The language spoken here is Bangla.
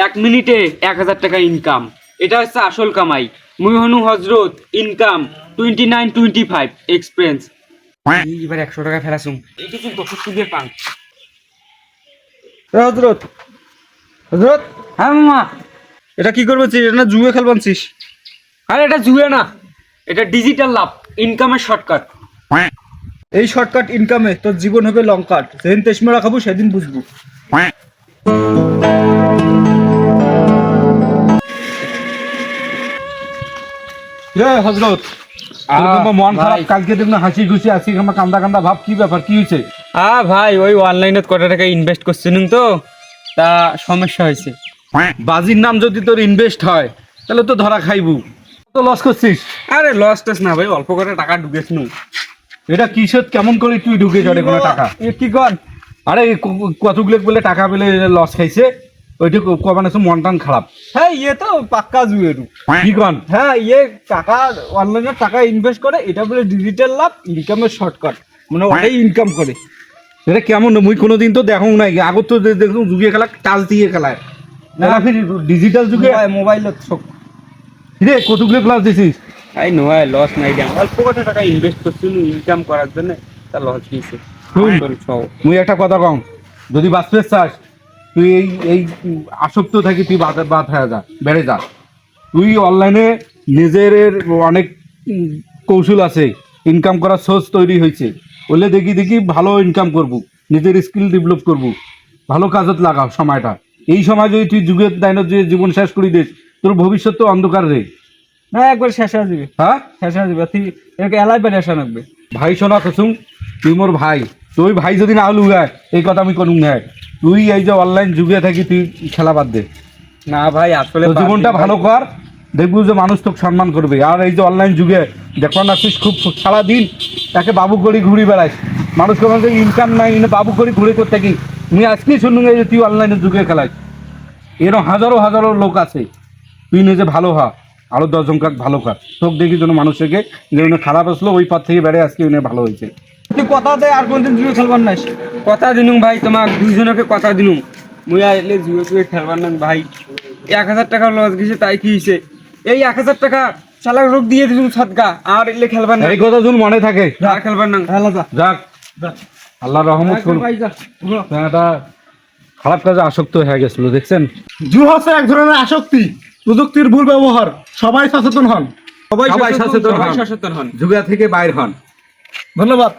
1 মিনিটে 1000 টাকা ইনকাম, এটা হচ্ছে আসল কামাই। মুই হনু হজরত, ইনকাম 29-25, এক্সপেন্স। এবার 100 টাকা ফেলাছুম, এইটা কিন্তু 70 দিয়ে পান। হজরত হজরত হ্যাঁ মামা। এটা কি করবেছিস? এটা না জুয়ে খেলবানছিস? আরে এটা জুয়ে না, এটা ডিজিটাল লাভ, ইনকামের শর্টকাট। এই শর্টকাট ইনকামে তোর জীবন হবে লং কাট। যেদিন তেশমারা খাবো সেদিন বুঝবো। হজরত মন খারাপ, কালকে দেখুন হাসি খুশি আছি, আমার কান্দা কান্দা ভাব, কি ব্যাপার, কি হয়েছে? ভাই ওই অনলাইনে কত টাকা ইনভেস্ট করছিলাম তো, তা সমস্যা হয়েছে। বাজির নাম যদি তোর ইনভেস্ট হয় তাহলে তো ধরা খাইবু। তো লস করছিস? আরে লস টস না ভাই, অল্প করে টাকা ঢুকেছিল। এটা কিসত কেমন করে তুই ঢুকে চড়ে কোনো টাকা? কি কর? আরে কতগুলো বলে টাকা পেলে লস খাইছে, ওইটা কমানে মন টান খারাপ। হ্যাঁ ইয়ে তো পাক্কা জুয়েরু। কি কন? হ্যাঁ ইয়ে টাকা অনলাইনে টাকা ইনভেস্ট করে, এটা বলে ডিজিটাল লাভ, ইনকামের শর্টকাট, মানে ওটাই ইনকাম করে। এটা কেমন? মুই কোনোদিন তো দেখো নাই, আগত তো দেখুন যুগে খেলা টাচ দিয়ে খেলায় না, ফির ডিজিটাল যুগে মোবাইলত সব। রে কতগুলো ক্লাস দিছিস? এই নয় লস নাই, অল্প করে টাকা ইনভেস্ট করছিল ইনকাম করার জন্য, তা লস দিয়েছে। মুই একটা কথা কম, যদি বাঁচতে চাস তুই এই আসক্ত থাকি, তুই বাদ হয়ে যা, বেড়ে যা। তুই অনলাইনে নিজের অনেক কৌশল আছে, ইনকাম করার সোর্স তৈরি হয়েছে, বলে দেখি দেখি ভালো ইনকাম করবো, নিজের স্কিল ডেভেলপ করবো, ভালো কাজত লাগাও সময়টা। এই সময় যদি তুই যুগের দায়নত যে জীবন শেষ করে দিস, তোর ভবিষ্যৎ তো অন্ধকার রে। না একবার শেষ হয়ে যাবে, হ্যাঁ শেষ হয়ে যাবে, তুই একে এলাই বেড়ে আসা লাগবে। ভাই শোনা কসুম, তুই মোর ভাই, তুই ভাই যদি না হলু গায় এই কথা আমি করুন না। তুই এই যে অনলাইন যুগে থাকি তুই খেলা বাদ দে। না ভাই আসলে তোর জীবনটা ভালো কর, দেখবো যে মানুষ তোকে সম্মান করবে। আর এই যে অনলাইন যুগে দেখুন আসিস খুব সারাদিন তাকে বাবু করি ঘুরি বেড়াইস, মানুষ কখন ইনকাম নাই, বাবু করি ঘুরে করতে কি। তুই আজকেই শুনুন যে তুই অনলাইনের যুগে খেলাইস, এরকম হাজারো হাজারো লোক আছে। তুই নিজে ভালো হ, আরো 10 জন কাজ ভালো কর, তোকে দেখি যেন মানুষকে যে খারাপ আসলো ওই পথ থেকে বেড়ে আজকে ভালো হয়েছে। তুই কথা দে আর কোনদিন জুয়ে খেলবার নাই। কথা দিনুম ভাই, তোমাক দুইজনকে কথা দিনুম, মুই আইলে জুয়ে জুয়ে খেলবার না ভাই। 1000 টাকা লস গেছে, তাই কি হয়েছে? এই 1000 টাকা চালা রোগ দিয়ে দিলুম সদকা, আর এলে খেলবার না। এই কথা শুন মনে থাকে, আর খেলবার না। যাক আল্লাহ রহমত করুন। এটা খারাপ কাজে আসক্ত হয়ে গেছিল, দেখছেন? জুয়া হচ্ছে এক ধরনের আসক্তি, প্রযুক্তির ভুল ব্যবহার। সবাই সচেতন হন। সবাই সচেতন হন, সচেতন হন। যুগা থেকে বাইর হন। ধন্যবাদ।